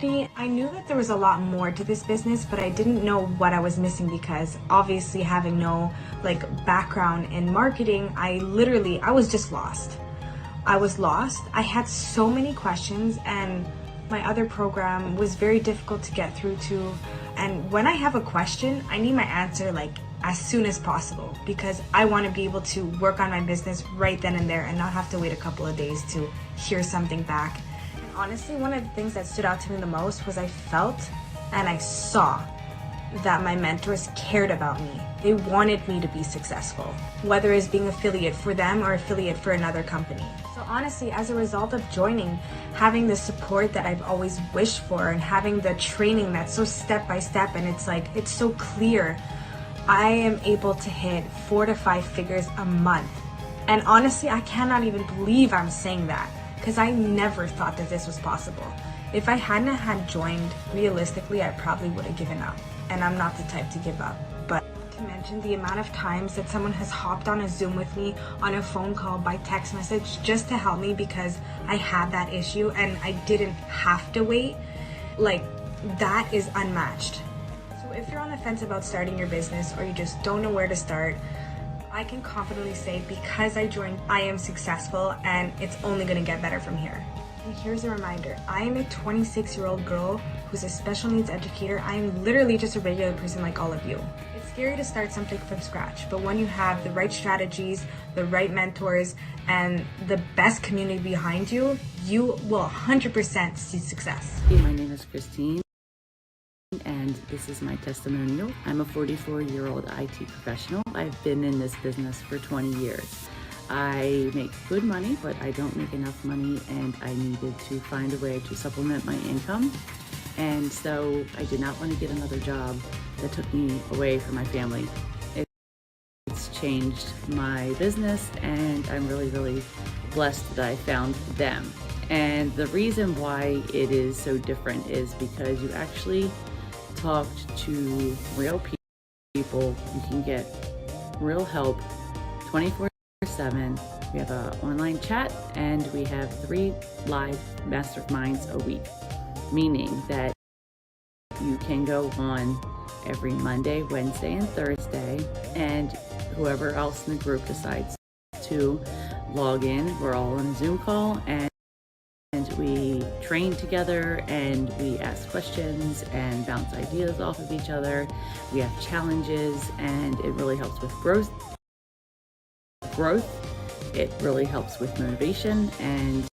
me, I knew that there was a lot more to this business, but I didn't know what I was missing because obviously having no background in marketing, I was just lost. I was lost. I had so many questions and my other program was very difficult to get through to. And when I have a question, I need my answer as soon as possible because I want to be able to work on my business right then and there and not have to wait a couple of days to hear something back. And honestly, one of the things that stood out to me the most was I felt and I saw that my mentors cared about me. They wanted me to be successful, whether it's being affiliate for them or affiliate for another company. So honestly, as a result of joining, having the support that I've always wished for and having the training that's so step by step and it's so clear, I am able to hit 4 to 5 figures a month. And honestly, I cannot even believe I'm saying that because I never thought that this was possible. If I hadn't had joined, realistically, I probably would have given up. And I'm not the type to give up. But to mention the amount of times that someone has hopped on a Zoom with me, on a phone call, by text message, just to help me because I had that issue and I didn't have to wait, that is unmatched. So if you're on the fence about starting your business or you just don't know where to start, I can confidently say because I joined, I am successful and it's only gonna get better from here. And here's a reminder, I am a 26-year-old girl who's a special needs educator. I am literally just a regular person like all of you. It's scary to start something from scratch, but when you have the right strategies, the right mentors, and the best community behind you, you will 100% see success. Hey, my name is Christine, and this is my testimonial. I'm a 44-year-old IT professional. I've been in this business for 20 years. I make good money, but I don't make enough money, and I needed to find a way to supplement my income. And so I did not want to get another job that took me away from my family. It's changed my business, and I'm really, really blessed that I found them. And the reason why it is so different is because you actually talked to real people. You can get real help 24/7. We have an online chat and we have 3 live masterminds a week, meaning that you can go on every Monday, Wednesday, and Thursday, and whoever else in the group decides to log in, we're all on a Zoom call and we train together and we ask questions and bounce ideas off of each other. We have challenges and it really helps with growth. It really helps with motivation and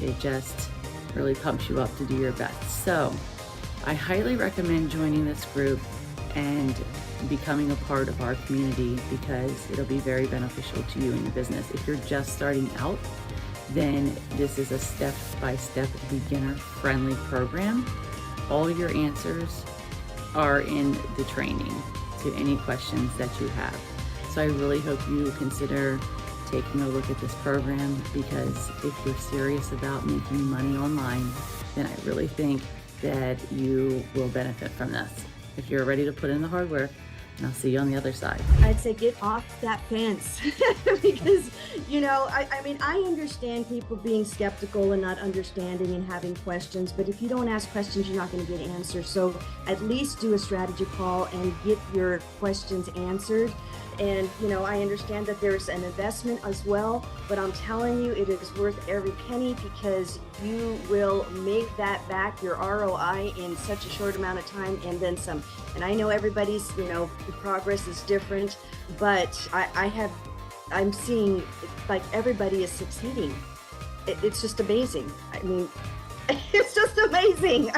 it just really pumps you up to do your best. So I highly recommend joining this group and becoming a part of our community because it'll be very beneficial to you in your business. If you're just starting out, then this is a step-by-step beginner-friendly program. All your answers are in the training to any questions that you have. So I really hope you consider taking a look at this program because if you're serious about making money online, then I really think that you will benefit from this. If you're ready to put in the hard work, and I'll see you on the other side. I'd say get off that fence because, I understand people being skeptical and not understanding and having questions, but if you don't ask questions, you're not going to get answers. So at least do a strategy call and get your questions answered. And, I understand that there's an investment as well, but I'm telling you, it is worth every penny because you will make that back, your ROI, in such a short amount of time and then some. And I know everybody's, progress is different, but I'm seeing everybody is succeeding. It's just amazing. It's just amazing.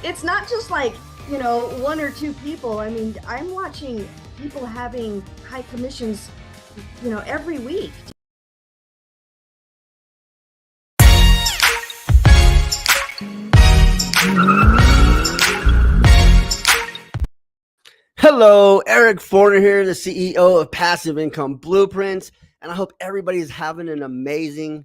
It's not just 1 or 2 people. I'm watching people having high commissions, every week. Hello, Eric Forner here, the CEO of Passive Income Blueprints, and I hope everybody is having an amazing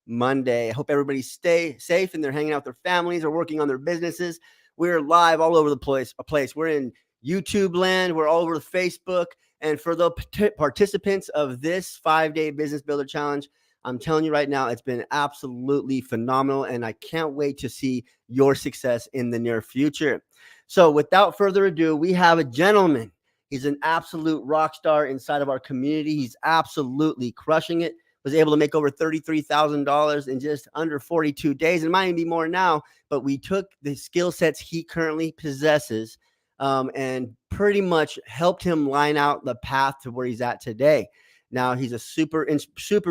Monday. I hope everybody stay safe and they're hanging out with their families or working on their businesses. We're live all over the place. We're in YouTube land. We're all over Facebook. And for the participants of this 5-day Business Builder Challenge, I'm telling you right now, it's been absolutely phenomenal, and I can't wait to see your success in the near future. So without further ado, we have a gentleman. He's an absolute rock star inside of our community. He's absolutely crushing it. Was able to make over $33,000 in just under 42 days. It might even be more now, but we took the skill sets he currently possesses and pretty much helped him line out the path to where he's at today. Now he's a super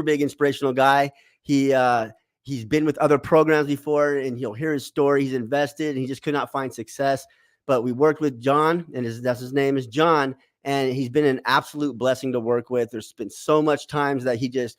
big inspirational guy. He's been with other programs before, and you'll hear his story. He's invested, and he just could not find success. But we worked with John, and that's his name is John, and he's been an absolute blessing to work with. There's been so much times that he just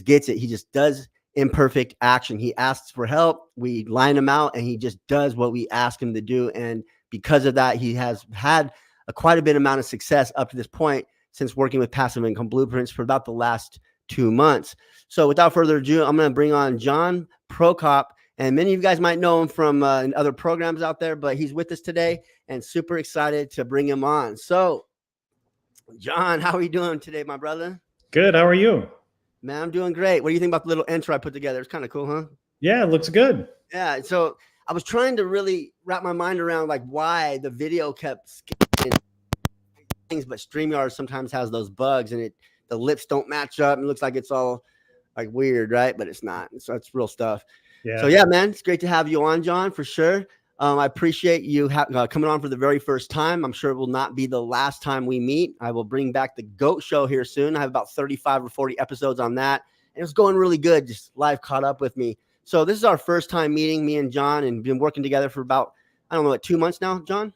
gets it. He just does imperfect action. He asks for help. We line him out, and he just does what we ask him to do. And because of that, he has had quite a bit amount of success up to this point since working with Passive Income Blueprints for about the last 2 months. So without further ado, I'm going to bring on John Prokop. And many of you guys might know him from other programs out there, but he's with us today and super excited to bring him on. So, John, how are you doing today, my brother? Good. How are you? Man, I'm doing great. What do you think about the little intro I put together? It's kind of cool, huh? Yeah, it looks good. Yeah. So I was trying to really wrap my mind around like why the video kept skipping things, but StreamYard sometimes has those bugs and the lips don't match up and it looks like it's all like weird, right? But it's not. So it's real stuff. Yeah. So yeah, man, it's great to have you on, John, for sure. I appreciate you coming on for the very first time. I'm sure it will not be the last time we meet. I will bring back the GOAT show here soon. I have about 35 or 40 episodes on that. And it's going really good. Just life caught up with me. So this is our first time meeting, me and John, and been working together for about, I don't know, 2 months now, John?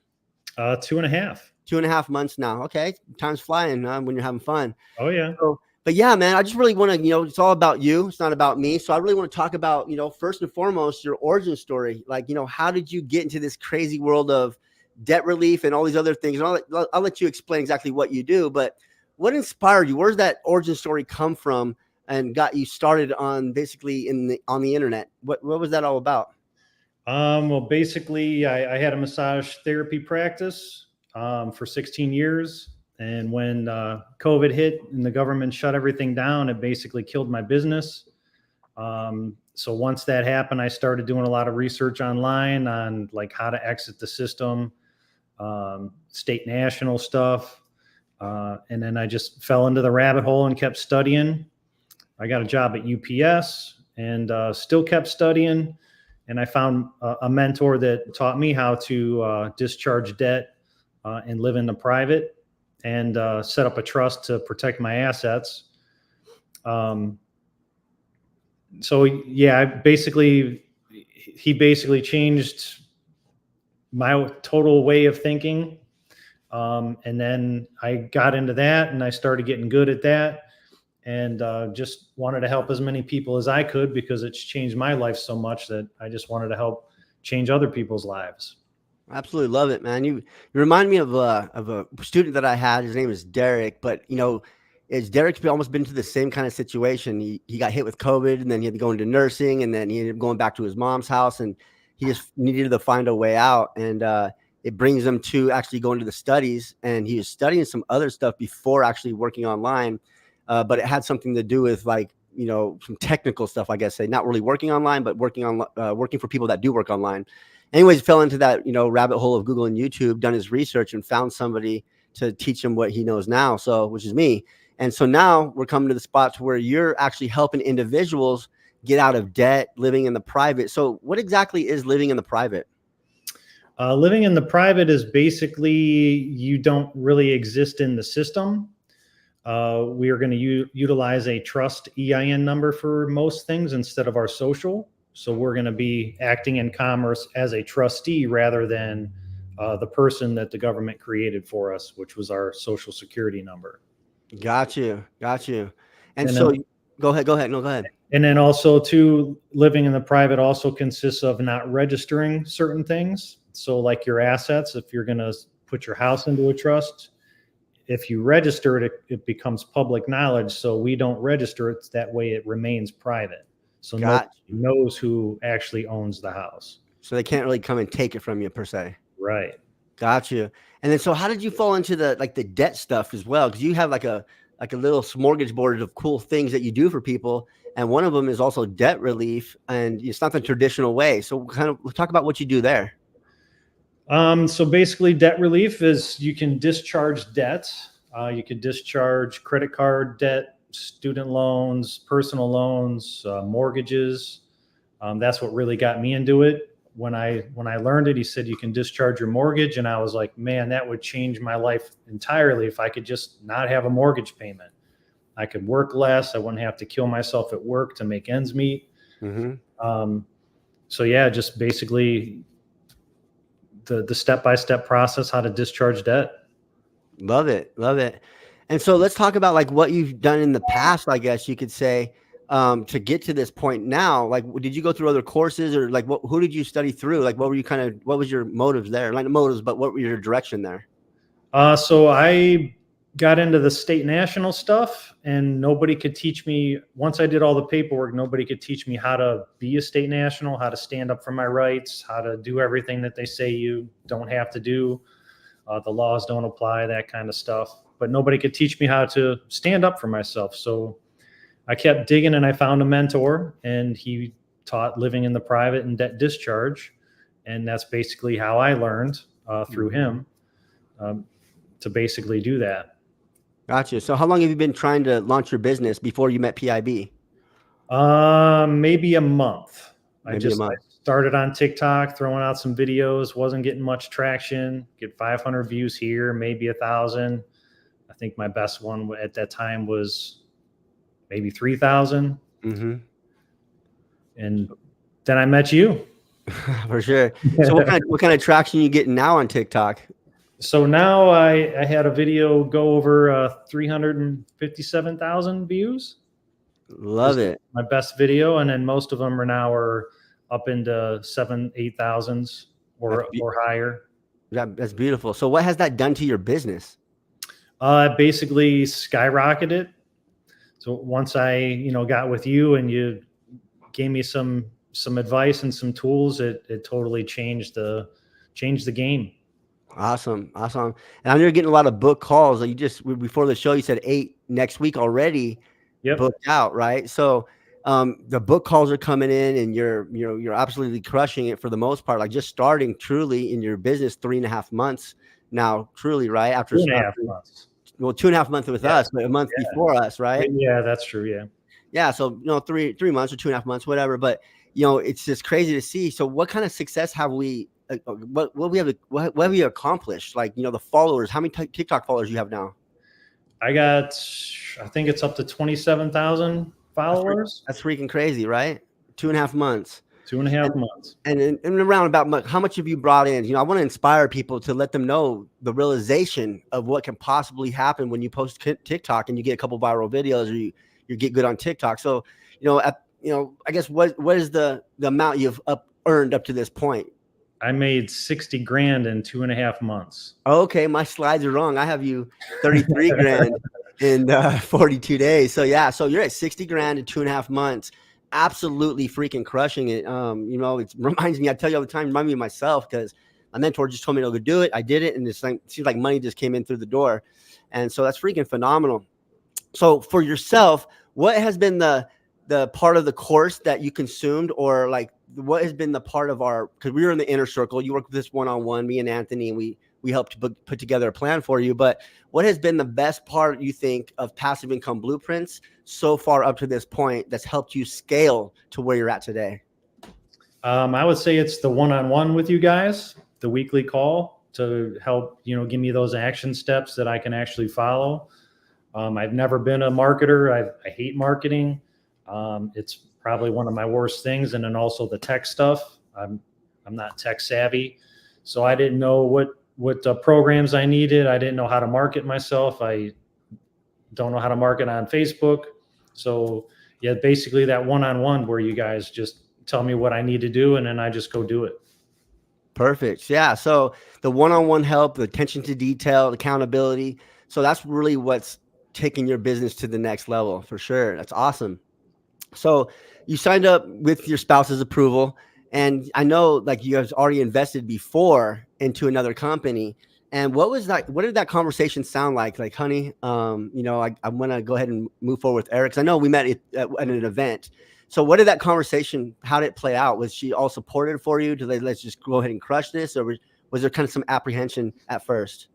2.5. 2.5 months now. Okay. Time's flying when you're having fun. Oh, yeah. So, but yeah, man, I just really want to, it's all about you. It's not about me. So I really want to talk about, first and foremost, your origin story. Like, how did you get into this crazy world of debt relief and all these other things? And I'll let you explain exactly what you do, but what inspired you? Where's that origin story come from and got you started on basically on the internet? What was that all about? Well, basically I had a massage therapy practice for 16 years. And when COVID hit and the government shut everything down, it basically killed my business. So once that happened, I started doing a lot of research online on like how to exit the system, state national stuff. And then I just fell into the rabbit hole and kept studying. I got a job at UPS and still kept studying. And I found a mentor that taught me how to discharge debt and live in the private. And set up a trust to protect my assets. So yeah, he basically changed my total way of thinking. And then I got into that and I started getting good at that and just wanted to help as many people as I could because it's changed my life so much that I just wanted to help change other people's lives. Absolutely love it, man. You remind me of a student that I had. His name is Derek, but Derek's almost been to the same kind of situation. He got hit with COVID, and then he had to go into nursing, and then he ended up going back to his mom's house, and he just needed to find a way out. And it brings him to actually go into the studies, and he was studying some other stuff before actually working online, but it had something to do with like some technical stuff, I guess. Not really working online, but working for people that do work online. Anyways, fell into that, rabbit hole of Google and YouTube, done his research and found somebody to teach him what he knows now. So, which is me. And so now we're coming to the spot to where you're actually helping individuals get out of debt, living in the private. So what exactly is living in the private? Living in the private is basically you don't really exist in the system. We are going to utilize a trust EIN number for most things instead of our social. So we're going to be acting in commerce as a trustee rather than the person that the government created for us, which was our social security number. Got you. And so then, go ahead. No, go ahead. And then also too, living in the private also consists of not registering certain things. So like your assets, if you're going to put your house into a trust, if you register it, it becomes public knowledge. So we don't register it. That way it remains private. So nobody knows who actually owns the house. So they can't really come and take it from you per se. Right. Got you. And then, so how did you fall into the debt stuff as well? Because you have like a like a little smorgasbord of cool things that you do for people. And one of them is also debt relief, and it's not the traditional way. So kind of talk about what you do there. So basically debt relief is you can discharge debts. You can discharge credit card debt, student loans, personal loans, mortgages. That's what really got me into it. When I learned it, he said you can discharge your mortgage, and I was like, man, that would change my life entirely if I could just not have a mortgage payment. I could work less. I wouldn't have to kill myself at work to make ends meet. Mm-hmm. So yeah, just basically the step-by-step process how to discharge debt. Love it. Love it. And so let's talk about like what you've done in the past, I guess you could say, to get to this point now. Like, did you go through other courses, or like who did you study through? Like, what was your motives there? Like motives, but what were your direction there? So I got into the state national stuff, and nobody could teach me. Once I did all the paperwork, nobody could teach me how to be a state national, how to stand up for my rights, how to do everything that they say you don't have to do. The laws don't apply, that kind of stuff. But nobody could teach me how to stand up for myself. So I kept digging, and I found a mentor, and he taught living in the private and debt discharge. And that's basically how I learned through him to basically do that. Gotcha. So how long have you been trying to launch your business before you met PIB? Maybe a month. Maybe a month. I started on TikTok, throwing out some videos, wasn't getting much traction, get 500 views here, maybe 1,000. I think my best one at that time was maybe 3,000. Mm-hmm. And then I met you. For sure. So what kind of traction are you getting now on TikTok? So now I had a video go over 357,000 views. Love it. My best video. And then most of them are up into 7,000-8,000s or higher. That's beautiful. So what has that done to your business? Basically skyrocketed. So once I, got with you and you gave me some advice and some tools, it totally changed the game. Awesome. And I know you're getting a lot of book calls. You just, before the show, you said 8 next week already. Yep. Booked out, right? So the book calls are coming in, and you're absolutely crushing it for the most part. Like just starting truly in your business 3.5 months now, truly, right? After 2.5 months. Well, 2.5 months with us, but a month before us, right? Yeah, that's true. Yeah. Yeah. So 3 months or 2.5 months, whatever. But it's just crazy to see. So what kind of success have we? What have you accomplished? Like the followers. How many TikTok followers you have now? I think it's up to 27,000 followers. That's freaking crazy, right? 2.5 months. 2.5 months. And in around about how much have you brought in? I want to inspire people to let them know the realization of what can possibly happen when you post TikTok and you get a couple viral videos, or you get good on TikTok. So, I guess what is the amount you've earned up to this point? I made 60 grand in 2.5 months. Okay, my slides are wrong. I have you 33 grand in 42 days. So yeah, so you're at 60 grand in 2.5 months. Absolutely freaking crushing it. It reminds me, I tell you all the time, remind me of myself, because my mentor just told me to go do it. I did it, and it seems like money just came in through the door. And so that's freaking phenomenal. So for yourself, what has been the part of the course that you consumed, or like what has been the part of because we were in the inner circle, you worked with this one-on-one, me and Anthony, and we helped put together a plan for you. But what has been the best part, you think, of Passive Income Blueprints so far up to this point that's helped you scale to where you're at today? I would say it's the one-on-one with you guys, the weekly call to help, give me those action steps that I can actually follow. I've never been a marketer. I hate marketing. It's probably one of my worst things. And then also the tech stuff. I'm not tech savvy, so I didn't know what programs I needed. I didn't know how to market myself. I don't know how to market on Facebook. So yeah, basically that one-on-one where you guys just tell me what I need to do, and then I just go do it. Perfect. Yeah. So the one-on-one help, the attention to detail, accountability. So that's really what's taking your business to the next level, for sure. That's awesome. So you signed up with your spouse's approval, and I know like you guys already invested before into another company. And what did that conversation sound like? Like, honey, I want to go ahead and move forward with Eric. 'Cause I know we met at an event. So what did that conversation, how did it play out? Was she all supportive for you? Did they, let's just go ahead and crush this? Or was there kind of some apprehension at first?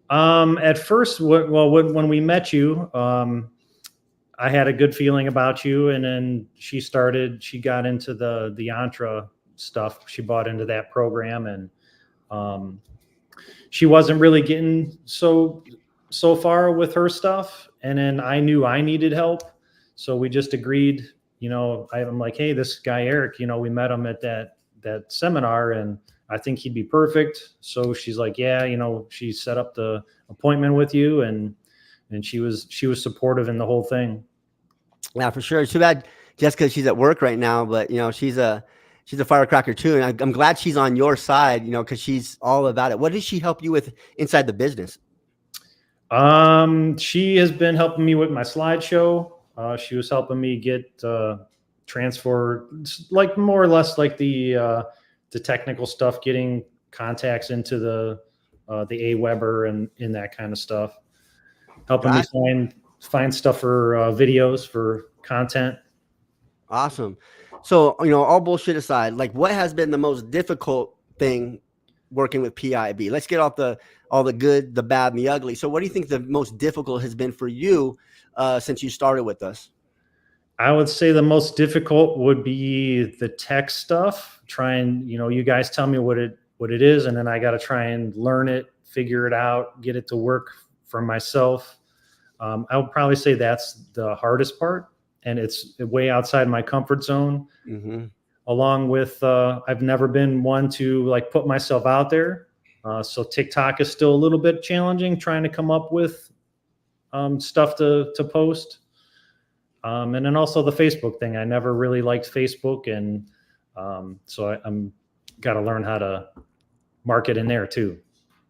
At first, when we met you, I had a good feeling about you. And then she got into the Entra stuff. She bought into that program, and she wasn't really getting so far with her stuff. And then I knew I needed help. So we just agreed, I'm like, hey, this guy, Eric, we met him at that seminar, and I think he'd be perfect. So she's like, yeah, she set up the appointment with you, and she was supportive in the whole thing. Yeah, for sure. Too bad Jessica, she's at work right now, but she's a firecracker too. And I'm glad she's on your side, because she's all about it. What did she help you with inside the business? She has been helping me with my slideshow. She was helping me get transfer, like more or less like the technical stuff, getting contacts into the AWeber and in that kind of stuff, helping me find stuff for videos, for content. Awesome. So, all bullshit aside, like, what has been the most difficult thing working with PIB? Let's get off all the good, the bad, and the ugly. So what do you think the most difficult has been for you since you started with us? I would say the most difficult would be the tech stuff. You guys tell me what it is, and then I got to try and learn it, figure it out, get it to work for myself. I would probably say that's the hardest part, and it's way outside my comfort zone. Mm-hmm. Along with, I've never been one to like put myself out there. So TikTok is still a little bit challenging, trying to come up with stuff to post. And then also the Facebook thing. I never really liked Facebook, and so I'm got to learn how to market in there too.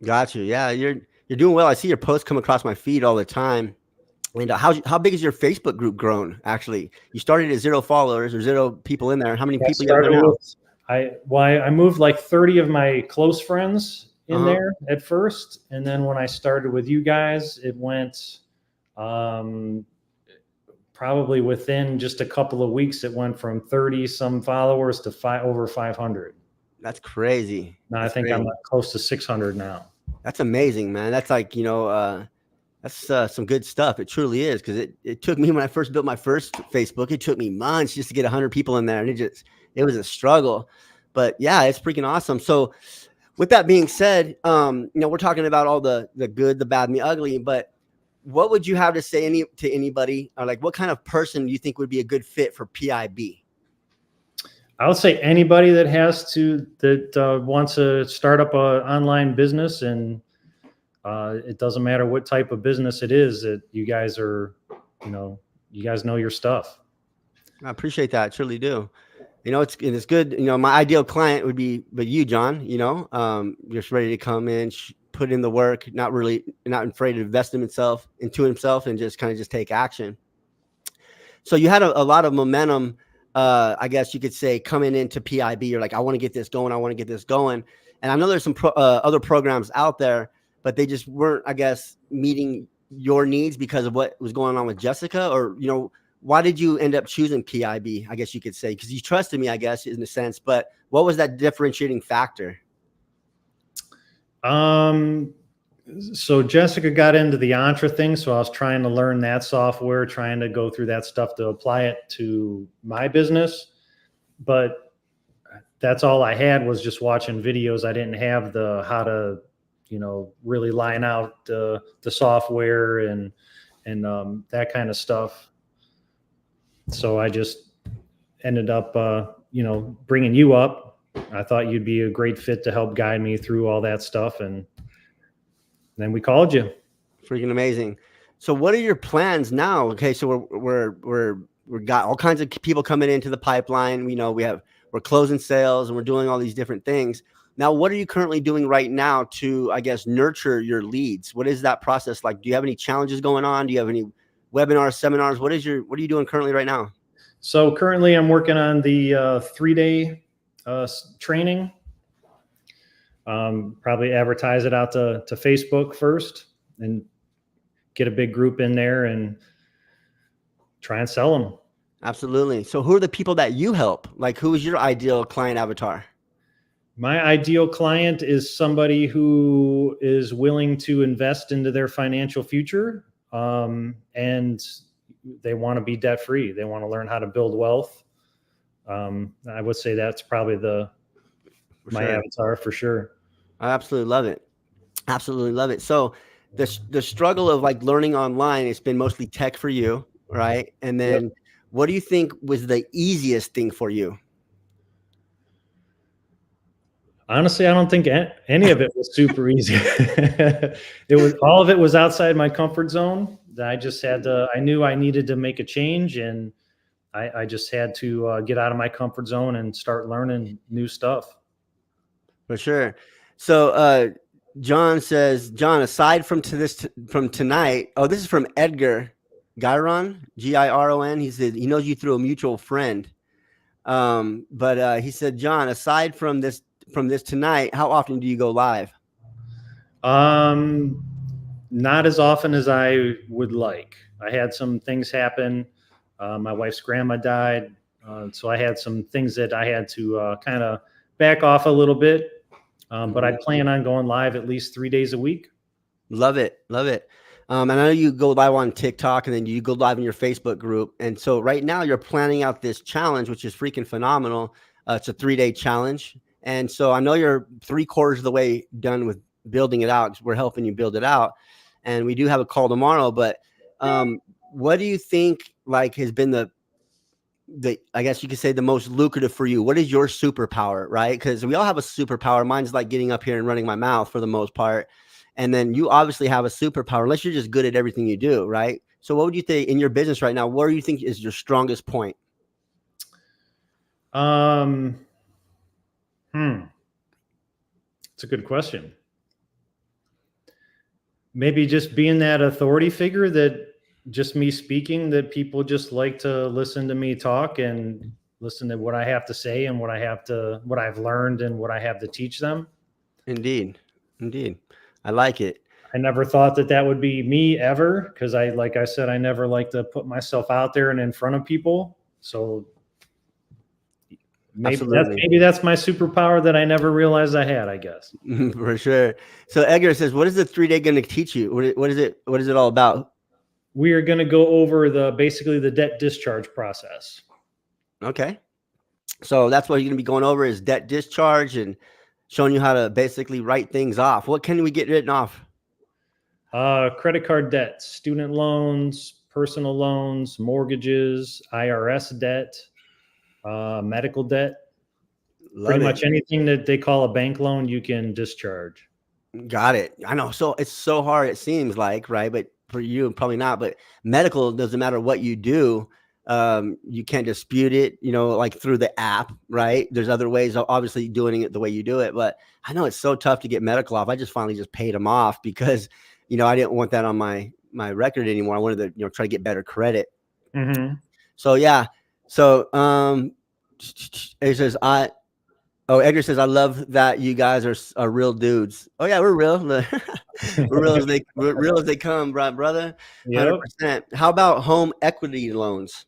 Got you. Yeah, you're doing well. I see your posts come across my feed all the time. And how big is your Facebook group grown? Actually, you started at 0 followers or 0 people in there. How many people you have now? I moved like 30 of my close friends in there at first, and then when I started with you guys, it went probably within just a couple of weeks, it went from 30 some followers to over 500. That's crazy. Now I think I'm close to 600 now. That's amazing, man. That's like, that's some good stuff. It truly is, because it took me, when I first built my first Facebook, it took me months just to get 100 people in there, and it was a struggle. But yeah, it's freaking awesome. So with that being said, we're talking about all the good, the bad, and the ugly, but what would you have to say to anybody, or like what kind of person do you think would be a good fit for PIB? I would say anybody that wants to start up an online business, and it doesn't matter what type of business it is, that you guys know your stuff. I appreciate that. I truly do. It's good. My ideal client would be, you, John, just ready to come in, put in the work, not afraid to invest into himself and just kind of just take action. So you had a lot of momentum, I guess you could say, coming into PIB. You're like, I want to get this going. And I know there's some other programs out there, but they just weren't, I guess, meeting your needs because of what was going on with Jessica. Or, why did you end up choosing PIB? I guess you could say, because you trusted me, I guess, in a sense. But what was that differentiating factor? So Jessica got into the Entra thing, so I was trying to learn that software, trying to go through that stuff to apply it to my business. But that's all I had, was just watching videos. I didn't have how to, really line out the software and that kind of stuff. So I just ended up, bringing you up. I thought you'd be a great fit to help guide me through all that stuff, and then we called you. Freaking amazing. So what are your plans now? Okay, so we've got all kinds of people coming into the pipeline. We're closing sales, and we're doing all these different things. Now, what are you currently doing right now to, I guess, nurture your leads? What is that process like? Do you have any challenges going on? Do you have any webinars, seminars? What are you doing currently right now? So currently I'm working on the 3-day training. Probably advertise it out to Facebook first and get a big group in there and try and sell them. Absolutely. So who are the people that you help? Like, who is your ideal client avatar? My ideal client is somebody who is willing to invest into their financial future, and they want to be debt free. They want to learn how to build wealth. I would say that's probably my avatar for sure. I absolutely love it. Absolutely love it. So the struggle of like learning online, it's been mostly tech for you, right? And then what do you think was the easiest thing for you? Honestly, I don't think any of it was super easy. All of it was outside my comfort zone. I just had to, I knew I needed to make a change, and I just had to get out of my comfort zone and start learning new stuff. For sure. So John says, John, aside from from tonight, oh, this is from Edgar Giron, Giron. He said he knows you through a mutual friend. But he said, John, aside from this tonight, how often do you go live? Not as often as I would like. I had some things happen. My wife's grandma died. So I had some things that I had to kind of back off a little bit. But I plan on going live at least 3 days a week. Love it. Love it. And I know you go live on TikTok and then you go live in your Facebook group. And so right now you're planning out this challenge, which is freaking phenomenal. It's a 3-day challenge. And so I know you're 3/4 of the way done with building it out. We're helping you build it out. And we do have a call tomorrow. But what do you think like has been the I guess you could say the most lucrative for you? What is your superpower, right? Because we all have a superpower. Mine's like getting up here and running my mouth for the most part. And then you obviously have a superpower, unless you're just good at everything you do, right? So what would you say in your business right now? What do you think is your strongest point? It's a good question. Maybe just being that authority figure, that just me speaking, that people just like to listen to me talk and listen to what I have to say and what I've learned and what I have to teach them. Indeed. Indeed. I like it. I never thought that would be me ever, because like I said, I never like to put myself out there and in front of people. So maybe that's my superpower that I never realized I had, I guess. For sure. So Edgar says, what is the 3-day going to teach you? What is it all about? We are going to go over basically the debt discharge process. Okay. So that's what you're going to be going over, is debt discharge and showing you how to basically write things off. What can we get written off? Credit card debts, student loans, personal loans, mortgages, IRS debt, medical debt. Pretty much anything that they call a bank loan, you can discharge. Got it. I know. So it's so hard, it seems like, right? But for you, probably not. But medical, doesn't matter what you do. You can't dispute it, like through the app, right? There's other ways of obviously doing it the way you do it. But I know it's so tough to get medical off. I just finally paid them off because, I didn't want that on my record anymore. I wanted to, try to get better credit. Mm-hmm. So, yeah. So, it says, Edgar says, I love that you guys are real dudes. Oh yeah, we're real. We're real as they come, brother. 100%. Yep. How about home equity loans?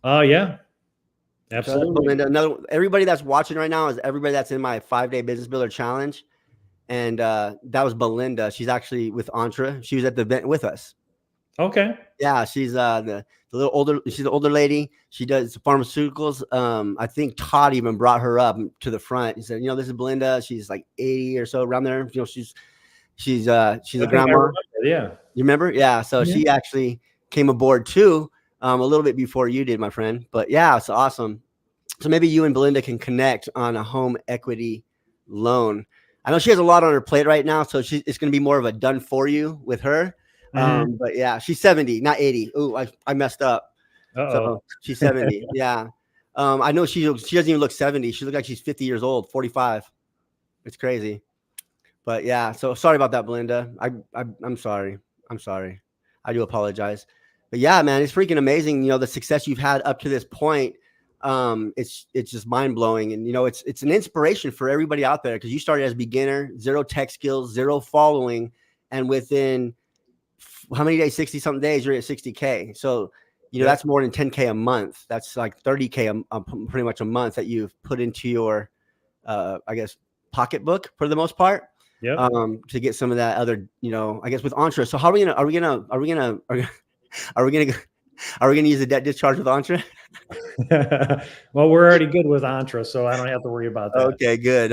Yeah, absolutely. So everybody that's watching right now is everybody that's in my 5-day business builder challenge. And that was Belinda. She's actually with Entre. She was at the event with us. Okay. Yeah, she's the little older. She's the older lady. She does pharmaceuticals. I think Todd even brought her up to the front. He said, this is Belinda. She's like 80 or so, around there. She's a grandma. Yeah. You remember? Yeah. So she actually came aboard too, a little bit before you did, my friend. But yeah, it's awesome. So maybe you and Belinda can connect on a home equity loan. I know she has a lot on her plate right now, so it's going to be more of a done for you with her. But yeah, she's 70, not 80. Ooh, I messed up. So she's 70. Yeah. I know she doesn't even look 70. She looks like she's 50 years old, 45. It's crazy. But yeah, so sorry about that, Belinda. I'm sorry. I do apologize. But yeah, man, it's freaking amazing. The success you've had up to this point. It's just mind blowing. And, it's an inspiration for everybody out there, because you started as a beginner, 0 tech skills, 0 following. And within how many days, 60 something days, you're at 60K. So, that's more than 10K a month. That's like 30K pretty much a month that you've put into your, I guess, pocketbook for the most part. Yep. To get some of that other, I guess with Entre. So how are we gonna use the debt discharge with Entre? Well, we're already good with Entre, so I don't have to worry about that. Okay, good.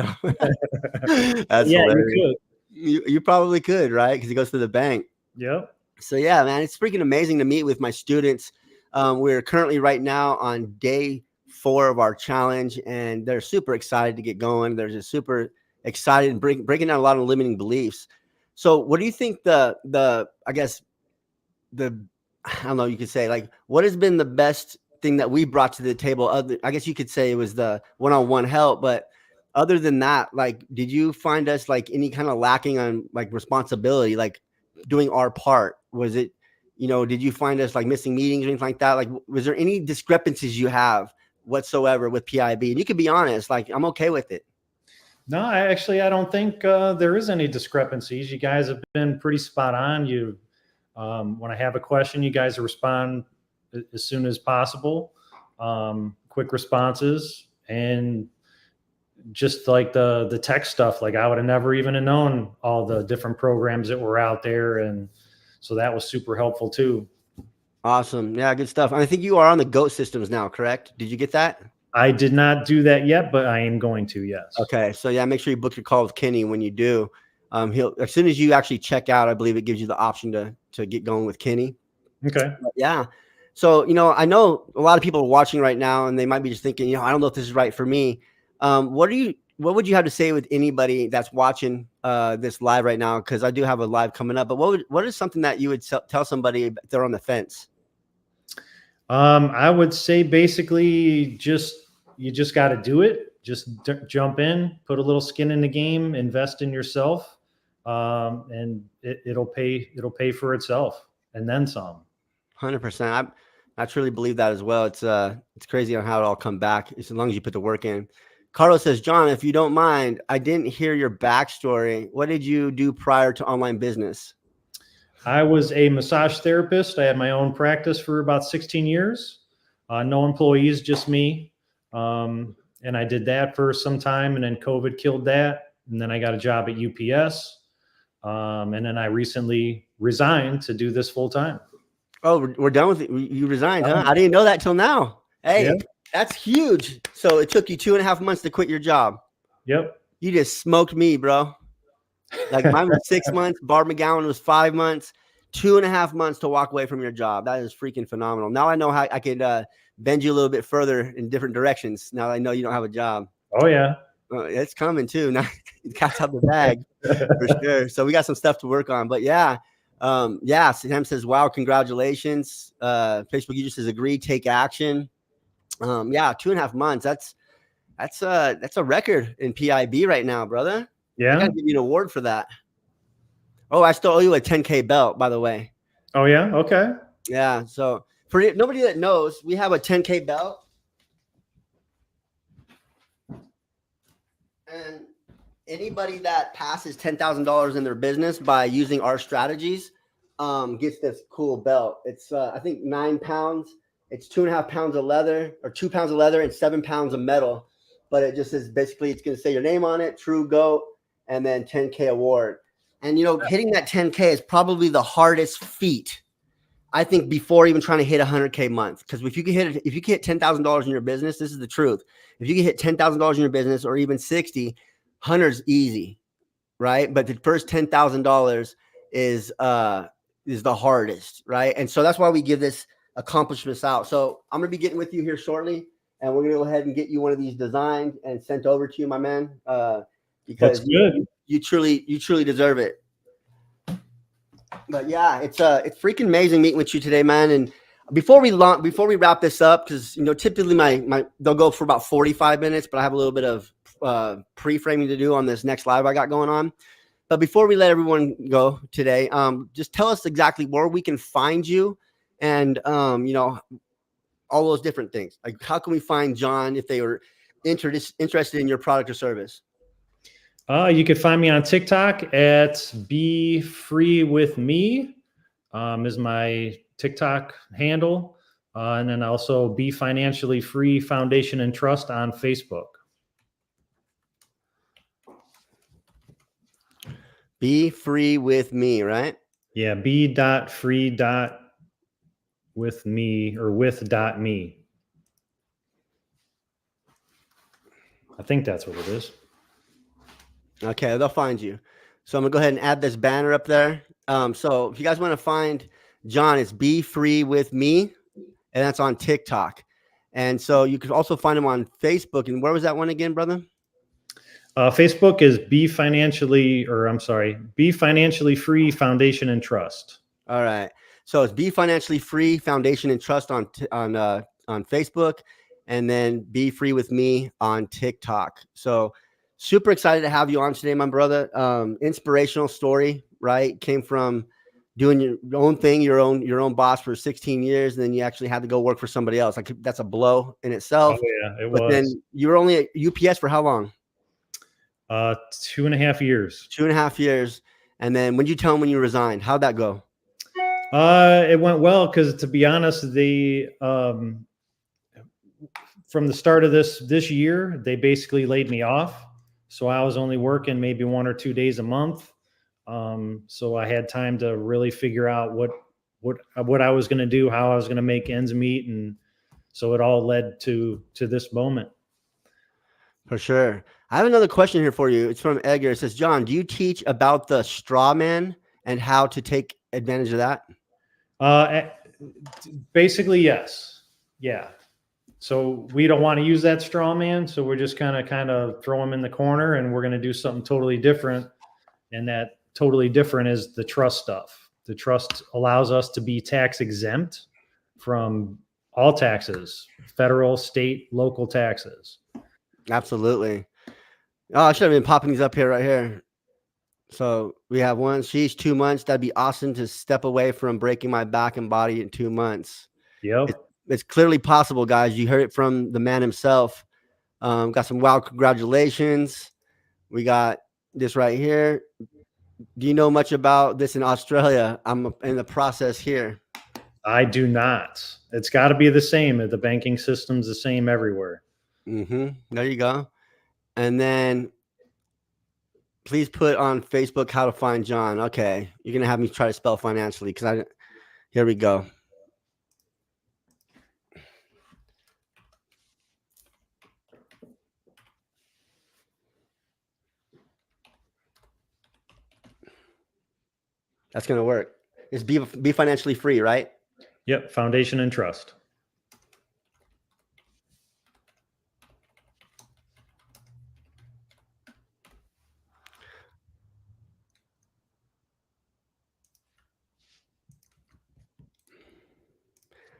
That's yeah, hilarious. you could. You probably could, right? Because it goes to the bank. Yep. So yeah, man, it's freaking amazing to meet with my students. We're currently right now on day 4 of our challenge, and they're super excited to get going. They're just super excited and breaking down a lot of limiting beliefs. So what do you think I don't know, you could say, like, what has been the best thing that we brought to the table? I guess you could say it was the one-on-one help, but other than that, like, did you find us like any kind of lacking on like responsibility, like doing our part? Was it, did you find us like missing meetings or anything like that? Like, was there any discrepancies you have whatsoever with PIB? And you could be honest, like, I'm okay with it. No, I don't think there is any discrepancies. You guys have been pretty spot on. When I have a question, you guys respond as soon as possible. Quick responses, and just like the tech stuff, like I would have never even have known all the different programs that were out there. And so that was super helpful too. Awesome. Yeah, good stuff. I think you are on the GOAT systems now, correct? Did you get that? I did not do that yet, but I am going to, yes. Okay. So yeah, make sure you book your call with Kenny when you do. He'll, as soon as you actually check out, I believe it gives you the option to get going with Kenny. Okay. But yeah. So, I know a lot of people are watching right now, and they might be just thinking, I don't know if this is right for me. What would you have to say with anybody that's watching this live right now? Because I do have a live coming up, but what is something that you would tell somebody if they're on the fence? I would say basically you just got to do it. Just jump in, put a little skin in the game, invest in yourself, and it'll pay for itself and then some. 100%. I truly believe that as well. It's crazy on how it all come back as long as you put the work in. Carlos says, John, if you don't mind, I didn't hear your backstory. What did you do prior to online business? I was a massage therapist. I had my own practice for about 16 years. No employees, just me. And I did that for some time, and then COVID killed that. And then I got a job at UPS. And then I recently resigned to do this full time. Oh, we're done with it. You resigned, huh? I didn't know that till now. Hey, yeah. That's huge. So it took you 2.5 months to quit your job. Yep. You just smoked me, bro. Like mine was 6 months. Barb McGowan was 5 months. 2.5 months to walk away from your job. That is freaking phenomenal. Now I know how I could bend you a little bit further in different directions. Now I know you don't have a job. Oh yeah. It's coming too. Now the cat's out the bag for sure. So we got some stuff to work on. But yeah. Sam says, wow, congratulations. Facebook user says, agree, take action. 2.5 months. That's a record in PIB right now, brother. Yeah. I gotta give you an award for that. Oh, I still owe you a 10K belt, by the way. Oh yeah. Okay. Yeah. So for nobody that knows, we have a 10K belt. And anybody that passes $10,000 in their business by using our strategies gets this cool belt. It's I think 9 pounds. It's 2.5 pounds of leather, or 2 pounds of leather and 7 pounds of metal. But it just is basically, it's going to say your name on it, True GOAT, and then 10K award. And hitting that 10K is probably the hardest feat, I think, before even trying to hit 100K month. Because if you can hit $10,000 in your business, this is the truth. If you can hit $10,000 in your business, or even 60, 100's easy, right? But the first $10,000 is the hardest, right? And so that's why we give this accomplishments out. So I'm gonna be getting with you here shortly, and we're gonna go ahead and get you one of these designed and sent over to you, my man. Because you truly deserve it. But yeah, it's freaking amazing meeting with you today, man. And before we wrap this up, because typically my they'll go for about 45 minutes, but I have a little bit of pre-framing to do on this next live I got going on. But before we let everyone go today, just tell us exactly where we can find you, and all all those different things. Like, how can we find John if they were interested in your product or service? You could find me on TikTok at Be Free With Me, is my TikTok handle. And then also Be Financially Free Foundation and Trust on Facebook. Be Free With Me, right? Yeah, be.free.with me or with.me. I think that's what it is. Okay, they'll find you. So I'm gonna go ahead and add this banner up there. So if you guys want to find John, it's Be Free With Me, and that's on TikTok. And so you could also find him on Facebook. And where was that one again, brother? Facebook is Be Financially Free Foundation and Trust. All right. So it's Be Financially Free Foundation and Trust on Facebook, and then Be Free With Me on TikTok. So super excited to have you on today, my brother. Inspirational story, right? Came from doing your own thing, your own boss for 16 years, and then you actually had to go work for somebody else. Like, that's a blow in itself. Oh yeah, it but was. Then you were only at UPS for how long? 2.5 years. 2.5 years. And then when did you tell them when you resigned? How'd that go? It went well because, to be honest, from the start of this year, they basically laid me off. So I was only working maybe 1 or 2 days a month. So I had time to really figure out what I was going to do, how I was going to make ends meet, and so it all led to this moment. For sure. I have another question here for you. It's from Edgar. It says, John, do you teach about the straw man and how to take advantage of that? Basically, yes. Yeah. So we don't want to use that straw man. So we're just kind of throw him in the corner, and we're going to do something totally different. And that totally different is the trust stuff. The trust allows us to be tax exempt from all taxes, federal, state, local taxes. Absolutely. Oh, I should have been popping these up here right here. So we have 2 months. That'd be awesome to step away from breaking my back and body in 2 months. Yep. It's clearly possible, guys. You heard it from the man himself. Got some wild congratulations. We got this right here. Do you know much about this in Australia? I'm in the process here. I do not. It's got to be the same. The banking system's the same everywhere. There you go. And then please put on Facebook how to find John. Okay. You're going to have me try to spell financially here we go. That's going to work. It's be financially free, right? Yep. Foundation and Trust.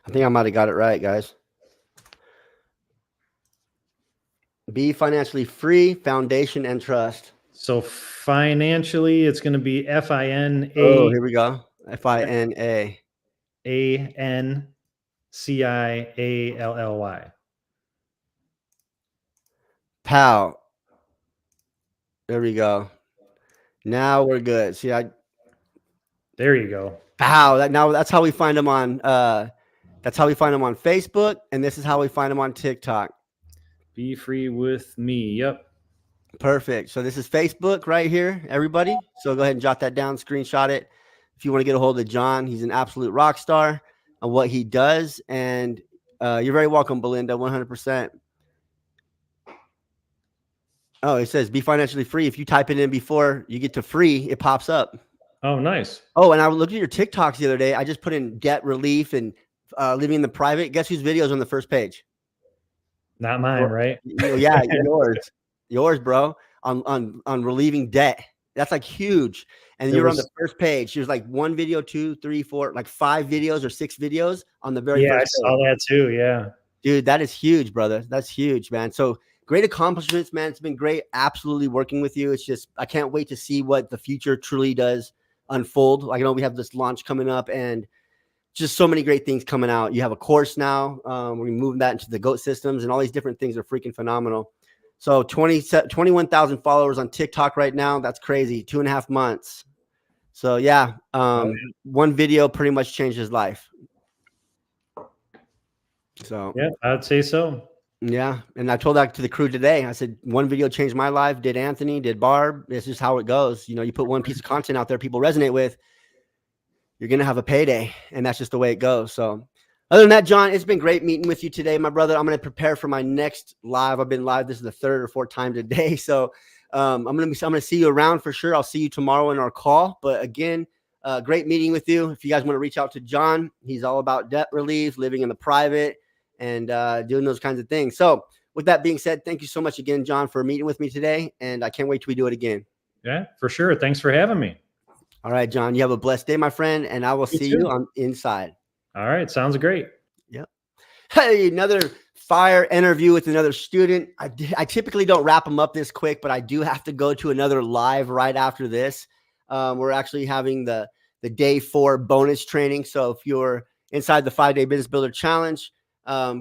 I think I might have got it right, guys. Be financially free, foundation and trust. So financially, it's going to be FINA. Oh, here we go. FINA. ANCIALLY. Pow. There we go. Now we're good. See, there you go. Pow. That's how we find them on Facebook, and this is how we find them on TikTok. Be Free With Me. Yep. Perfect. So this is Facebook right here, everybody. So go ahead and jot that down, screenshot it. If you want to get a hold of John, he's an absolute rock star on what he does. And you're very welcome, Belinda, 100%. Oh, it says be financially free. If you type it in before you get to free, it pops up. Oh, nice. Oh, and I looked at your TikToks the other day. I just put in debt relief and living in the private. Guess whose video is on the first page? Not mine, right? Yeah, yours, bro. On relieving debt. That's like huge. And you're on the first page. There's like 1 video, 2, 3, 4, like 5 videos or 6 videos on the very first page. Yeah, I saw that too. Yeah. Dude, that is huge, brother. That's huge, man. So great accomplishments, man. It's been great absolutely working with you. It's just, I can't wait to see what the future truly does unfold. Like, I know we have this launch coming up, and just so many great things coming out. You have a course now. We're moving that into the GOAT systems, and all these different things are freaking phenomenal. So 21,000 followers on TikTok right now. That's crazy. 2.5 months. So yeah, one video pretty much changed his life. So yeah, I'd say so. yeah, and I told that to the crew today. I said, one video changed my life. Did Anthony? Did Barb? It's just how it goes. You know, you put one piece of content out there people resonate with, you're gonna have a payday, and that's just the way it goes. So other than that, John, it's been great meeting with you today, my brother. I'm gonna prepare for my next live. I've been live. This is the 3rd or 4th time today. So I'm gonna see you around for sure. I'll see you tomorrow in our call. But again, great meeting with you. If you guys want to reach out to John, he's all about debt relief, living in the private, and doing those kinds of things. So with that being said, thank you so much again, John, for meeting with me today. And I can't wait till we do it again. Yeah, for sure. Thanks for having me. All right, John, you have a blessed day, my friend. And I will see you on inside. All right. Sounds great. Yep. Hey, another fire interview with another student. I typically don't wrap them up this quick, but I do have to go to another live right after this. We're actually having the day 4 bonus training. So if you're inside the 5-day business builder challenge,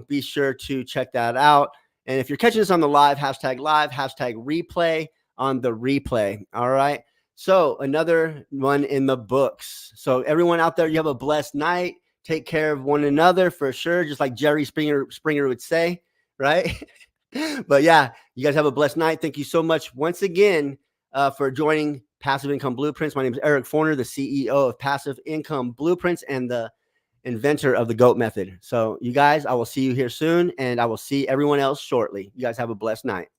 be sure to check that out. And if you're catching this on the live, hashtag replay on the replay. All right. So another one in the books. So everyone out there, you have a blessed night. Take care of one another for sure. Just like Jerry Springer would say, right? But yeah, you guys have a blessed night. Thank you so much once again for joining Passive Income Blueprints. My name is Eric Forner, the CEO of Passive Income Blueprints and the inventor of the GOAT method. So you guys, I will see you here soon, and I will see everyone else shortly. You guys have a blessed night.